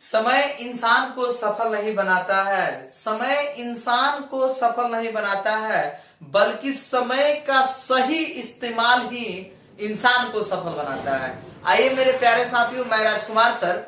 समय इंसान को सफल नहीं बनाता है, समय इंसान को सफल नहीं बनाता है, बल्कि समय का सही इस्तेमाल ही इंसान को सफल बनाता है। आइए मेरे प्यारे साथियों, मैं राजकुमार सर,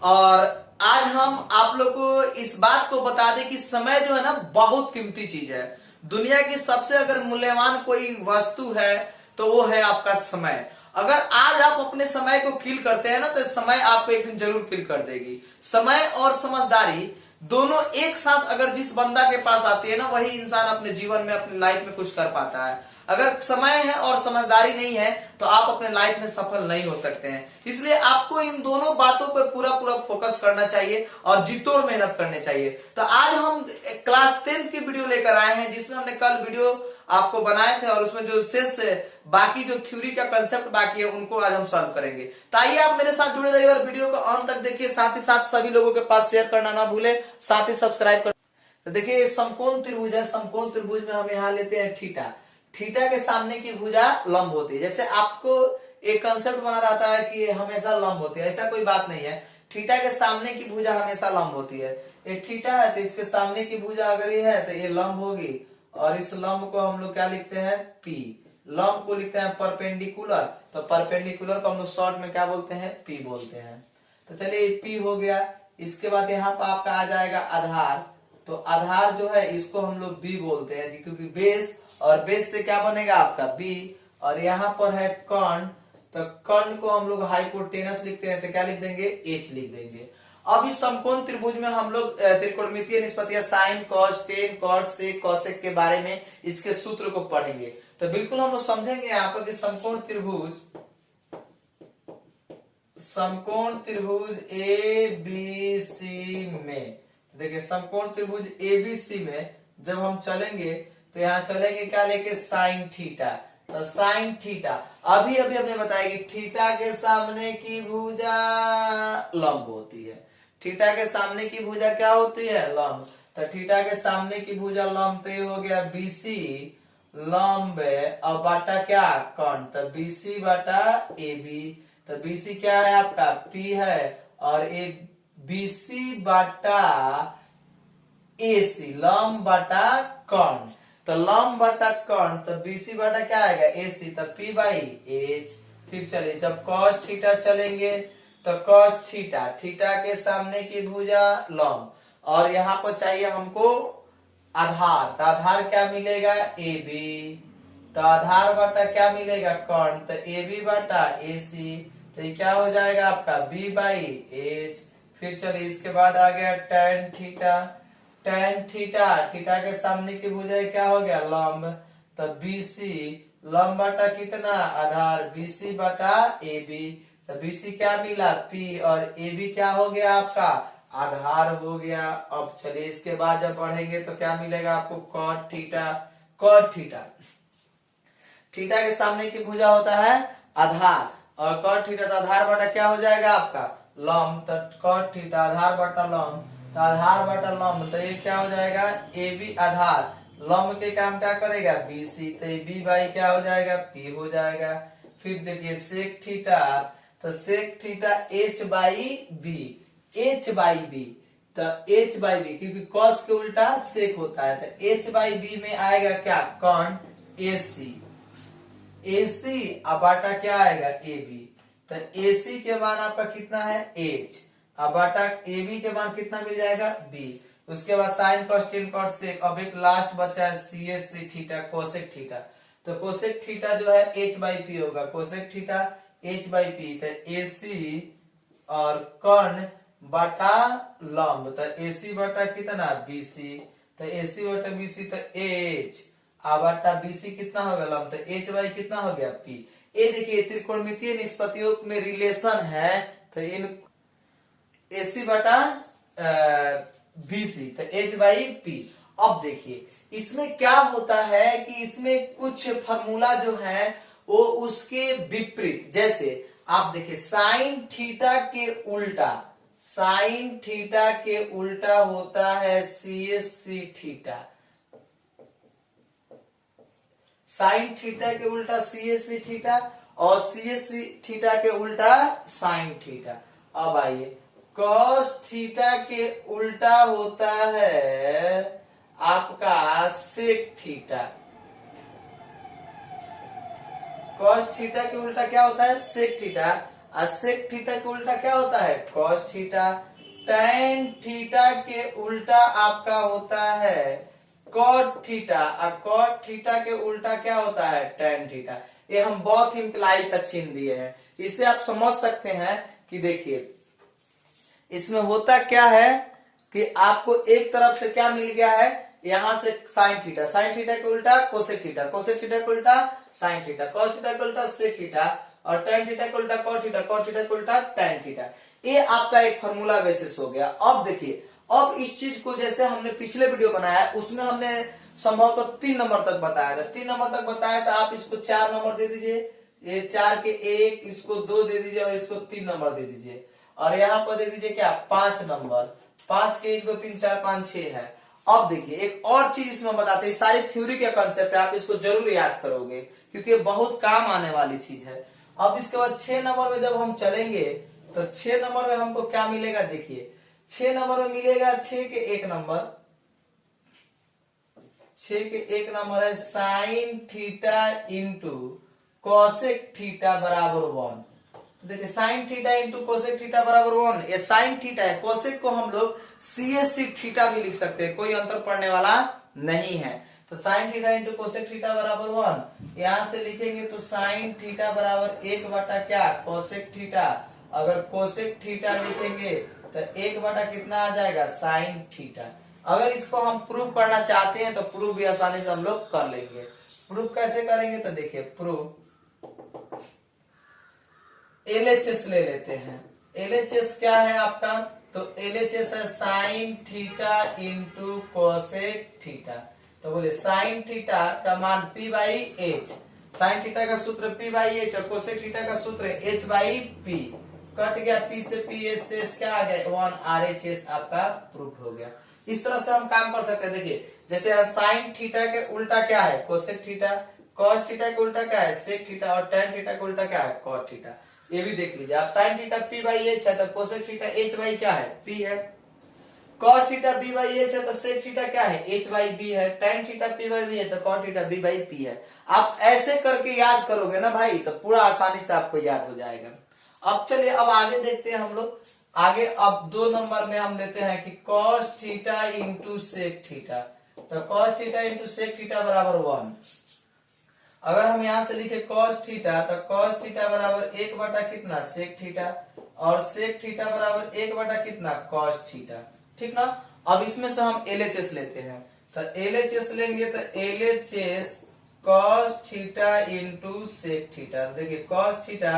और आज हम आप लोग को इस बात को बता दें कि समय जो है ना बहुत कीमती चीज है। दुनिया की सबसे अगर मूल्यवान कोई वस्तु है तो वो है आपका समय। अगर आज आप अपने समय को किल करते हैं ना तो समय आपको एक दिन जरूर किल कर देगी। समय और समझदारी दोनों एक साथ अगर जिस बंदा के पास आती है ना, वही इंसान अपने जीवन में, अपनी लाइफ में कुछ कर पाता है। अगर समय है और समझदारी नहीं है तो आप अपने लाइफ में सफल नहीं हो सकते हैं। इसलिए आपको इन दोनों बातों पर पूरा पूरा फोकस करना चाहिए और जी तोड़ मेहनत करनी चाहिए। तो आज हम क्लास 10th की वीडियो लेकर आए हैं, जिसमें हमने कल वीडियो आपको बनाए थे और उसमें जो शेष बाकी जो थ्योरी का कंसेप्ट बाकी है उनको आज हम सॉल्व करेंगे। तो आइए आप मेरे साथ जुड़े रहिए और वीडियो को अंत तक देखिए। साथ ही साथ सभी लोगों के पास शेयर करना ना भूले, साथ ही सब्सक्राइब कर। तो देखिए समकोण त्रिभुज है। समकोण त्रिभुज में हम यहाँ लेते हैं थीटा। थीटा के सामने की भुजा लंब होती है। जैसे आपको एक कंसेप्ट बना रहता है कि हमेशा लंब होती है, ऐसा कोई बात नहीं है। थीटा के सामने की भुजा हमेशा लंब होती है। एक थीटा है तो इसके सामने की भुजा अगर ये है तो ये लंब होगी, और इस लंब को हम लोग क्या लिखते हैं, पी। लंब को लिखते हैं परपेंडिकुलर, तो परपेंडिकुलर को हम लोग शॉर्ट में क्या बोलते हैं, पी बोलते हैं। तो चलिए पी हो गया। इसके बाद यहाँ पर आपका आ जाएगा आधार। तो आधार जो है इसको हम लोग बी बोलते हैं, क्योंकि बेस, और बेस से क्या बनेगा आपका बी। और यहाँ पर है कर्ण, तो कर्ण को हम लोग हाइपोटेनस लिखते हैं, तो क्या लिख देंगे, एच लिख देंगे। अब इस समकोण त्रिभुज में हम लोग त्रिकोणमितीय निष्पत्तियां साइन, कॉस, टेन, कॉट, सेक, कॉसेक के बारे में इसके सूत्र को पढ़ेंगे। तो बिल्कुल हम लोग समझेंगे यहाँ पर कि समकोण त्रिभुज ए बी सी में, देखिए समकोण त्रिभुज एबीसी में जब हम चलेंगे तो यहाँ चलेंगे क्या लेके, साइन थीटा। तो साइन थीटा अभी अभी हमने बताया कि थीटा के सामने की भुजा लंब होती है। थीटा के सामने की भुजा क्या होती है, लंब। तो थीटा के सामने की भुजा लंब, तो ये हो गया बीसी लंब और बाटा क्या, कर्ण। तो बीसी बाटा ए बी। तो बीसी क्या है आपका, पी है, और ए बीसी बाटा एसी, लंब बाटा कर्ण। तो लंब बटा कर्ण, तो बीसी बटा क्या आएगा, एसी, तो पी बाई एच। फिर चलिए जब कॉस थीटा चलेंगे तो कॉस थीटा, थीटा के सामने की भुजा लंब, और यहाँ पर चाहिए हमको आधार। तो आधार क्या मिलेगा, ए बी। तो आधार बटा क्या मिलेगा, कर्ण। तो ए बी बटा ए सी, तो ये क्या हो जाएगा आपका बी बाई एच। फिर चलिए इसके बाद आ गया tan theta. tan theta, theta के सामने की भुजा क्या हो गया, लंब। तो बीसी लंब बटा कितना, आधार, बीसी बटा ए बी। तो बीसी क्या मिला, पी, और ए बी क्या हो गया आपका, आधार हो गया। अब चलिए इसके बाद जब बढ़ेंगे तो क्या मिलेगा आपको, cot theta. cot theta, theta के सामने की भुजा होता है आधार, और cot थीटा, तो आधार बटा क्या हो जाएगा आपका, लंब। तो cot थीटा आधार बटा लंब, तो आधार बटा लंब, तो ये क्या हो जाएगा, ए बी आधार, लंब के काम क्या करेगा, बी सी, तो बी बाई क्या हो जाएगा, पी हो जाएगा। फिर देखिए सेक थीटा, तो sec theta H by B, H by B. तो एच बाई बी, क्योंकि कॉस के उल्टा सेक होता है, तो एच बाई बी में आएगा क्या, कर्ण, ए सी। एसी अब बाटा क्या आएगा, ए बी। तो एसी के मान आपका कितना है, एच। अब बाटा ए बी के मान कितना मिल जाएगा, बी। उसके बाद sine cos tan cot sec. अब एक लास्ट बचा है C S C theta, cosec theta. तो कोसेक थीटा जो है एच बाई पी होगा, cosec theta H by P. तो ए सी और कर्ण बटा लंब, तो एसी बटा कितना, बीसी। तो एसी बटा बीसी, तो एच बटा बीसी कितना होगा, लंब। तो एच बाई कितना हो गया, पी। ये देखिए त्रिकोणमितीय निष्पत्तियों में रिलेशन है, तो इन एसी बटा बीसी, तो एच बाई पी। अब देखिए इसमें क्या होता है कि इसमें कुछ फॉर्मूला जो है वो उसके विपरीत, जैसे आप देखिए साइन थीटा के उल्टा, साइन थीटा के उल्टा होता है C S C theta, sine theta के उल्टा सी एस सी थीटा, और सी एस सी थीटा के उल्टा साइन थीटा। अब आइए कॉस थीटा के उल्टा होता है आपका सेक थीटा। कॉस थीटा के उल्टा क्या होता है? Sec theta. और सेक थीटा के उल्टा क्या होता है? Cos theta. टैन थीटा के उल्टा आपका होता है कॉट थीटा, और कॉट थीटा के उल्टा क्या होता है? Tan theta. ये हम बहुत इंप्लाई का चिन्ह दिए हैं, इससे आप समझ सकते हैं कि देखिए इसमें होता क्या है कि आपको एक तरफ से क्या मिल गया है, यहां से साइन थीटा, साइन थीटा के उल्टा कोसेक थीटा, कोसेक थीटा के उल्टा साइन थीटा, कॉस थीटा के उल्टा सेक थीटा, और टैन थीटा के उल्टा कॉट थीटा, कॉट थीटा के उल्टा टैन थीटा। ये आपका एक फॉर्मूला बेसिस हो गया। अब देखिए, अब इस चीज को जैसे हमने पिछले वीडियो बनाया उसमें हमने संभवतः तो 3 नंबर तक बताया था, 3 नंबर तक बताया था। आप इसको 4 नंबर दे दीजिए, ये 4 के 1, इसको 2 दे दीजिए और इसको 3 नंबर दे दीजिए, और यहाँ पर दे दीजिए क्या? 5 नंबर। 5 के 1 2 3 4 5 6 है। अब देखिए एक और चीज इसमें बताते हैं, सारी थ्योरी के कंसेप्ट है, आप इसको जरूर याद करोगे क्योंकि ये बहुत काम आने वाली चीज है। अब इसके बाद 6 नंबर में जब हम चलेंगे तो 6 नंबर में हमको क्या मिलेगा? देखिए 6 नंबर में मिलेगा 6 के 1 नंबर, 6 के 1 नंबर है sine theta into cosec theta बराबर 1। देखिए sine theta into cosec theta बराबर 1, ये साइन थीटा है। कोसेक को हम लोग CSC थीटा भी लिख सकते हैं, कोई अंतर पड़ने वाला नहीं है। तो sine theta into cosec theta बराबर 1, यहां से लिखेंगे तो साइन थीटा बराबर 1 बटा क्या? Cosec theta. अगर कोसेक थीटा लिखेंगे तो 1 बटा कितना आ जाएगा? Sine theta. अगर इसको हम प्रूव करना चाहते हैं तो प्रूव भी आसानी से हम लोग कर लेंगे। प्रूव कैसे करेंगे? तो देखिए प्रूव LHS ले लेते हैं। LHS क्या है आपका? तो LHS है sine theta into cosec theta. तो बोले साइन थीटा का मान P by H, sine theta का सूत्र P बाई एच और कोसेक थीटा का सूत्र H बाई P। कट गया P से P, H से H क्या आ गया? 1 RHS आपका प्रूफ हो गया। इस तरह से हम काम कर सकते हैं। देखिए जैसे साइन थीटा के उल्टा क्या है? कोसेक थीटा, कॉस थीटा के उल्टा क्या है? सेक थीटा, और टैन थीटा के उल्टा क्या है? Cot theta. ये भी देख लीजिए आप, sine theta P by H है तो कोसेक थीटा H बाई क्या है? P है। Cos theta B by H है तो सेक थीटा क्या है? H बाई B है। Tan theta P by B है तो cot theta B by P है। आप ऐसे करके याद करोगे ना भाई तो पूरा आसानी से आपको याद हो जाएगा। अब चलिए अब आगे देखते हैं हम लोग आगे। अब 2 नंबर में हम लेते हैं कि cos theta into sec theta. तो cos theta into sec theta बराबर 1। अगर हम यहां से लिखे कॉस थीटा तो कॉस थीटा बराबर 1 बटा कितना? सेक थीटा, और सेक थीटा बराबर 1 बटा कितना? Cos theta. ठीक ना। अब इसमें से हम LHS लेते हैं। तो LHS लेंगे तो LHS cos theta into sec theta. देखिए cos theta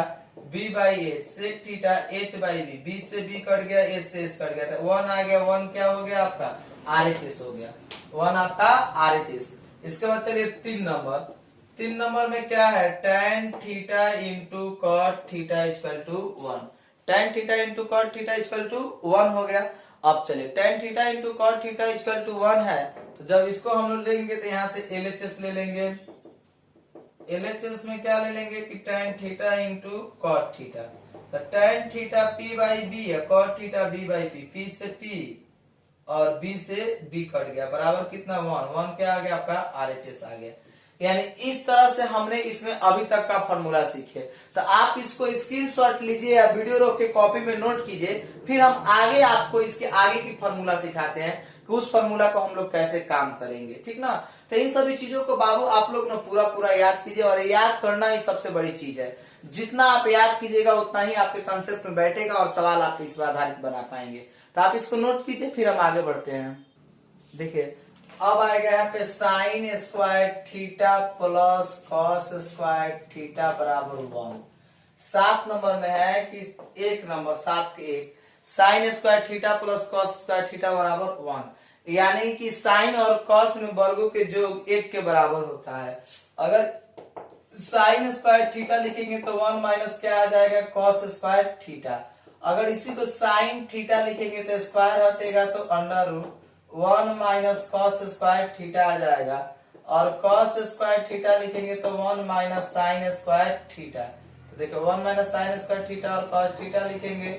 B by H, sec theta H by B, B से B कट गया, H से H कट गया, तो 1 आ गया। 1 क्या हो गया आपका? RHS हो गया। 1 आपका RHS। इसके बाद चलिए 3 नंबर। 3 नंबर में क्या है? Tan theta into cot theta equal to 1। Tan theta into cot theta equal to 1 हो गया। अब चलिए tan theta into cot theta equal to 1 है तो जब इसको हम लोग लेंगे तो यहाँ से LHS ले लेंगे। LHS में क्या ले लेंगे कि tan theta into cot theta. तो tan theta P by B है, cot theta B by P, P से P और B से B कट गया बराबर कितना? 1। 1 क्या आ गया आपका? RHS आ गया। यानी इस तरह से हमने इसमें अभी तक का फॉर्मूला सीखे। तो आप इसको स्क्रीनशॉट लीजिए या वीडियो रोक के कॉपी में नोट कीजिए, फिर हम आगे आपको इसके आगे की फॉर्मूला सिखाते हैं कि उस फॉर्मूला को हम लोग कैसे काम करेंगे। ठीक ना। तो इन सभी चीजों को बाबू आप लोग ना पूरा याद कीजिए, और याद करना ही सबसे बड़ी चीज है। जितना आप याद कीजिएगा उतना ही आपके कंसेप्ट में बैठेगा और सवाल आप इस पर आधारित बना पाएंगे। तो आप इसको नोट कीजिए, फिर हम आगे बढ़ते हैं। देखिए अब आएगा यहाँ पे sign square theta plus cos square theta बराबर 1। 7 नंबर में है कि 1 नंबर 7 के 1 sign square theta plus cos square theta बराबर 1, यानी कि साइन और कॉस में वर्गों के योग 1 के बराबर होता है। अगर साइन स्क्वायर थीटा लिखेंगे तो 1 माइनस क्या आ जाएगा? Cos square theta. अगर इसी को साइन थीटा लिखेंगे तो स्क्वायर हटेगा तो under root 1 minus cos square theta आ जाएगा, और कॉस स्क्वायर थीटा लिखेंगे तो 1 माइनस साइन स्क्वायर थीटा। तो देखो 1 माइनस साइन स्क्वायर थीटा और कॉस थीटा लिखेंगे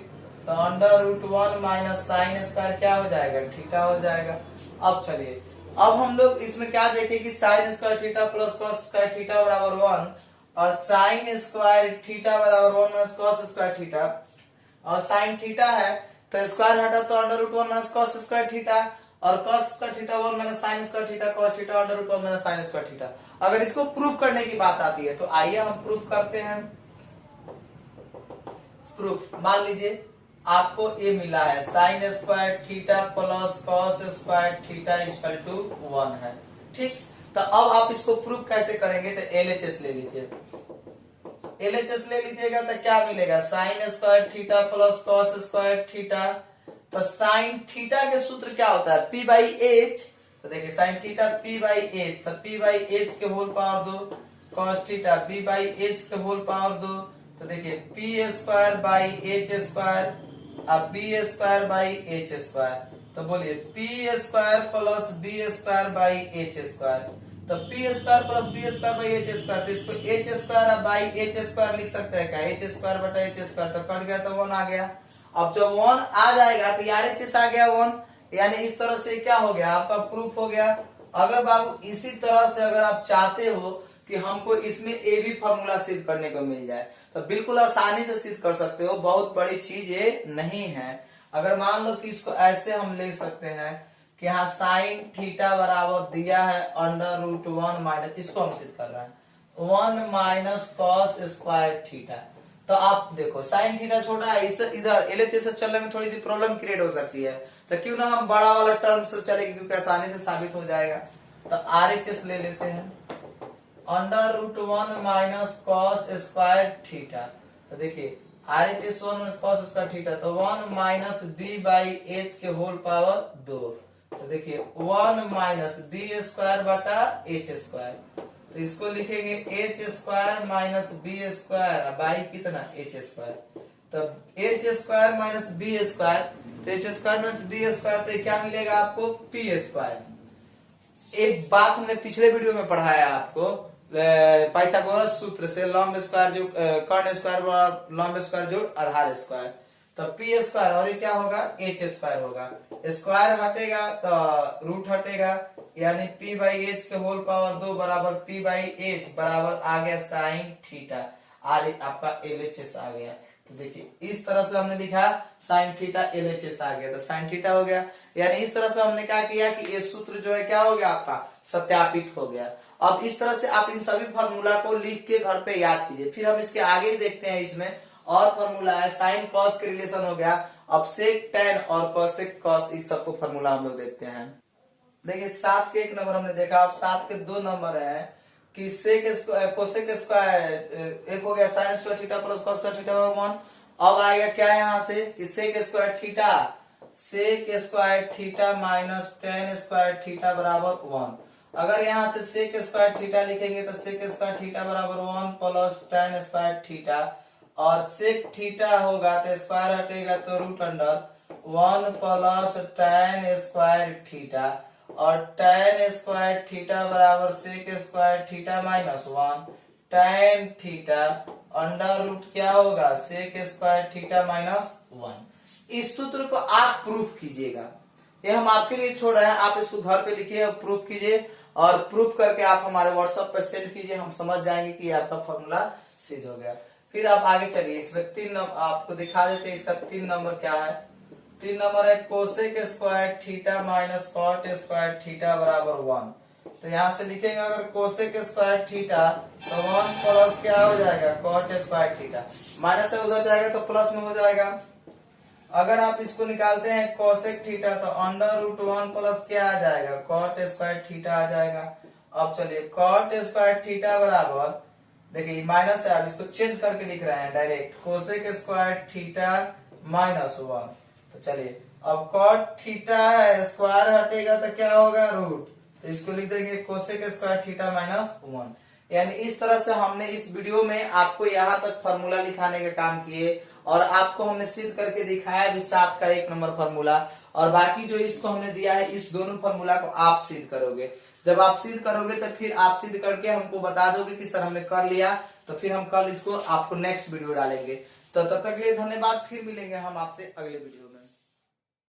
तो under root 1 minus sine square क्या हो जाएगा, थीटा हो जाएगा। अब चलिए, अब हम लोग इसमें क्या देखें कि sine square theta plus cos square theta बराबर 1 और साइन स्क्वायर थीटा बराबर 1 माइनस कॉस स्क्वायर थीटा, और साइन थीटा है तो स्क्वायर हटा तो under root 1 minus cos square theta, और cos square theta 1 minus sine square theta cos theta under root 1 minus sine square theta. अगर इसको proof करने की बात आती है तो आइए हम प्रूफ करते हैं। प्रूफ, मान लीजिए आपको ये मिला है sine square theta plus cos square theta equal to 1 है, ठीक। तो अब आप इसको प्रूफ कैसे करेंगे, तो एलएचएस ले लीजिए। एलएचएस ले लीजिएगा तो क्या मिलेगा, sign square theta plus cos square theta. तो साइन थीटा के सूत्र क्या होता है, पी बाई एच। तो देखिए sine theta P by H, तो पी बाई एच के whole power 2, cos theta P by H के होल पावर 2। तो देखिए P square by H square, अब B square by H square. तो बोलिए P square plus B square by H square. तो P square plus B square by H square, तो इसको H square by H square लिख सकते हैं क्या, एच स्क्वायर बटा एच स्क्वायर। तो कट गया तो 1 आ गया। अब जब 1 आ जाएगा तो यार एच आ गया 1, यानी इस तरह से क्या हो गया, आपका प्रूफ हो गया। अगर बाबू इसी तरह से अगर आप चाहते हो कि हमको इसमें ए बी फॉर्मूला सिद्ध करने को मिल जाए तो बिल्कुल आसानी से सिद्ध कर सकते हो, बहुत बड़ी चीज ये नहीं है। अगर मान लो कि इसको ऐसे हम ले सकते हैं कि यहाँ साइन थीटा बराबर दिया है अंडर रूट 1 माइनस, इसको हम सिद्ध कर रहे हैं 1 माइनस कॉस स्क्वायर थीटा। तो आप देखो साइन थीटा छोटा है, इससे इधर एलएचएस से चलने में थोड़ी सी प्रॉब्लम क्रिएट हो सकती है, तो क्यों ना हम बड़ा वाला टर्म से चलेंगे क्योंकि आसानी से साबित हो जाएगा। तो आरएचएस ले लेते हैं under root 1 minus cos square theta. तो देखिए RHS 1 minus cos square theta, तो 1 माइनस बी बाई एच के होल पावर 2। तो देखिए 1 माइनस बी स्क्वायर बटा एच स्क्वायर, तो इसको लिखेंगे H square minus B square by कितना एच स्क्वायर। तो H square minus B square, तो H square minus B square, तो क्या मिलेगा आपको पी स्क्वायर। एक बात हमने पिछले वीडियो में पढ़ाया आपको पाइथागोरस सूत्र से, लंब स्क्वायर जो कर्ण स्क्वायर लंब स्क्वायर जो आधार स्क्वायर। तो पी स्क्वायर और ये क्या होगा एच स्क्वायर होगा, स्क्वायर हटेगा तो रूट हटेगा, यानी पी बाई एच के होल पावर 2 बराबर पी बाई एच बराबर आ गया साइन थीटा। आर आपका एलएचएस आ गया। तो देखिए इस तरह से हमने लिखा साइन थीटा एलएचएस आ गया, तो साइन थीटा हो गया। यानी इस तरह से हमने क्या किया कि ये सूत्र जो है क्या हो गया आपका सत्यापित हो गया। अब इस तरह से आप इन सभी फॉर्मूला को लिख के घर पे याद कीजिए। फिर हम इसके आगे ही देखते हैं, इसमें और फॉर्मूला है साइन कॉस के रिलेशन हो गया। अब सेक टेन और कॉसेक कॉस इस सबको फॉर्मूला हम लोग देखते हैं। देखिए 7 के 1 नंबर हमने देखा, अब 7 के 2 नंबर है कि सेक कोसेक स्क्वायर एक हो गया sine square theta plus cos square theta 1। अब आएगा क्या यहाँ से कि sec square theta minus tan square theta बराबर 1। अगर यहाँ से सेक स्क्वायर थीटा लिखेंगे तो सेक स्क्वायर थीटा बराबर 1 प्लस टेन स्क्वायर थीटा, और सेक थीटा होगा तो स्क्वायर हटेगा तो root under 1 plus tan square theta, और टेन स्क्वायर थीटा बराबर sec square theta minus 1 tan theta under root क्या होगा सेक स्क्वायर थीटा माइनस 1। इस सूत्र को आप प्रूफ कीजिएगा, ये हम आपके लिए छोड़ रहे हैं, आप इसको घर पे लिखिए और प्रूफ कीजिए, और प्रूफ करके आप हमारे व्हाट्सएप पर सेंड कीजिए, हम समझ जाएंगे कि आपका फॉर्मूला सिद्ध हो गया। फिर आप आगे चलिए, इसमें 3 नंबर आपको दिखा देते हैं। इसका 3 नंबर क्या है, 3 नंबर है cosec square theta minus cot square theta बराबर 1। तो यहाँ से लिखेंगे अगर कोसेक स्क्वायर थीटा तो 1 प्लस क्या हो जाएगा कॉट स्क्वायर थीटा, माइनस से उधर जाएगा तो प्लस में हो जाएगा। अगर आप इसको निकालते हैं कोसेक थीटा तो अंडर रूट 1 प्लस क्या आ जाएगा कॉट स्क्वायर थीटा आ जाएगा। अब चलिए कॉट स्क्वायर थीटा बराबर, देखिए माइनस है, अब इसको चेंज करके लिख रहे हैं direct cosec square theta minus 1। तो चलिए अब कॉट थीटा है, स्क्वायर हटेगा तो क्या होगा रूट, तो इसको लिख देंगे कोसेक स्क्वायर थीटा माइनस 1। यानी इस तरह से हमने इस वीडियो में आपको यहाँ तक फॉर्मूला लिखाने का काम किए, और आपको हमने सिद्ध करके दिखाया भी 7 का 1 नंबर फॉर्मूला, और बाकी जो इसको हमने दिया है इस दोनों फॉर्मूला को आप सिद्ध करोगे। जब आप सिद्ध करोगे तो फिर आप सिद्ध करके हमको बता दोगे कि सर हमने कर लिया, तो फिर हम कल इसको आपको नेक्स्ट वीडियो डालेंगे। तो तो तब तक के लिए धन्यवाद, फिर मिलेंगे हम आपसे अगले वीडियो में।